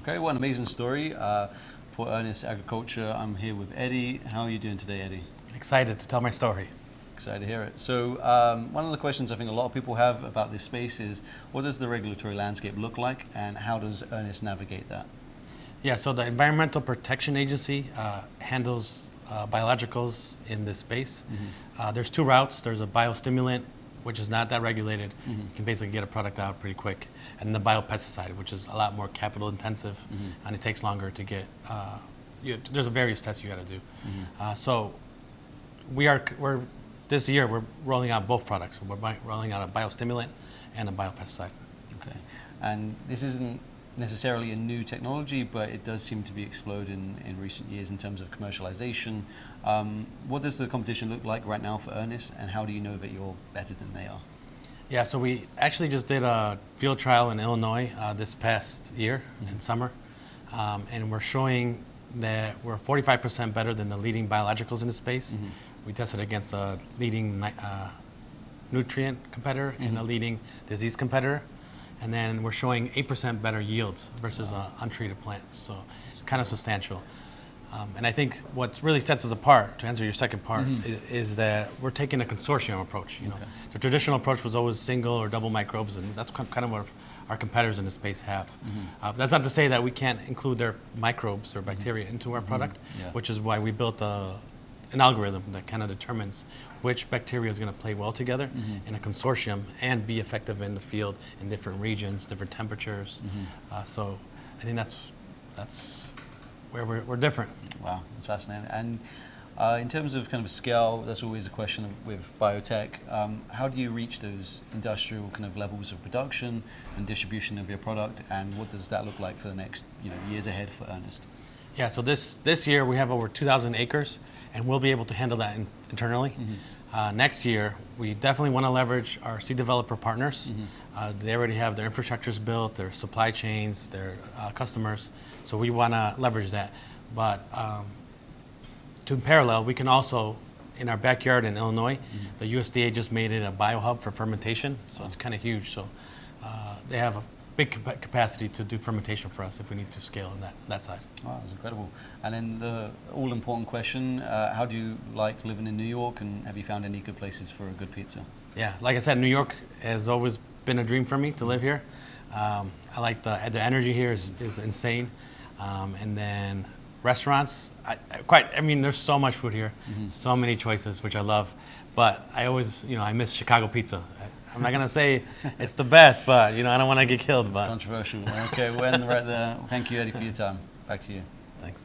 Okay, what an amazing story for Earnest Agriculture. I'm here with Eddy. How are you doing today, Eddy? Excited to tell my story. Excited to hear it. So one of the questions I think a lot of people have about this space is, what does the regulatory landscape look like and how does Earnest navigate that? Yeah, so the Environmental Protection Agency handles biologicals in this space. There's two routes. There's a biostimulant, which is not that regulated. You can basically get a product out pretty quick. And the biopesticide, which is a lot more capital intensive and it takes longer to get, there's various tests you got to do. So this year we're rolling out both products. We're rolling out a biostimulant and a biopesticide. Okay, and this isn't necessarily a new technology, but it does seem to be exploding in recent years in terms of commercialization. What does the competition look like right now for Earnest, and how do you know that you're better than they are? Yeah, so we actually just did a field trial in Illinois this past year in summer, and we're showing that we're 45% better than the leading biologicals in the space. We tested against a leading nutrient competitor and a leading disease competitor. And then we're showing 8% better yields versus untreated plants. So it's kind of substantial. And I think what really sets us apart, to answer your second part, is that we're taking a consortium approach. You know, the traditional approach was always single or double microbes, and that's kind of what our competitors in the space have. That's not to say that we can't include their microbes or bacteria into our product, which is why we built an algorithm that kind of determines which bacteria is going to play well together in a consortium and be effective in the field in different regions, different temperatures. So I think that's where we're different. Wow, that's fascinating. And in terms of kind of scale, that's always a question with biotech. How do you reach those industrial kind of levels of production and distribution of your product, and what does that look like for the next years ahead for Earnest? Yeah, so this year we have over 2,000 acres, and we'll be able to handle that internally. Next year, we definitely want to leverage our seed developer partners. They already have their infrastructures built, their supply chains, their customers, so we want to leverage that. But in parallel, we can also, in our backyard in Illinois, the USDA just made it a biohub for fermentation, so it's kind of huge. So they have a big capacity to do fermentation for us if we need to scale on that side. Wow, that's incredible. And then the all-important question, how do you like living in New York, and have you found any good places for a good pizza? Yeah, like I said, New York has always been a dream for me to live here. I like the energy here is insane. And then restaurants, I mean, there's so much food here, so many choices, which I love. But I always, I miss Chicago pizza. I'm not gonna say it's the best, but I don't want to get killed. It's controversial. Okay, we'll end right there. Thank you, Eddy, for your time. Back to you. Thanks.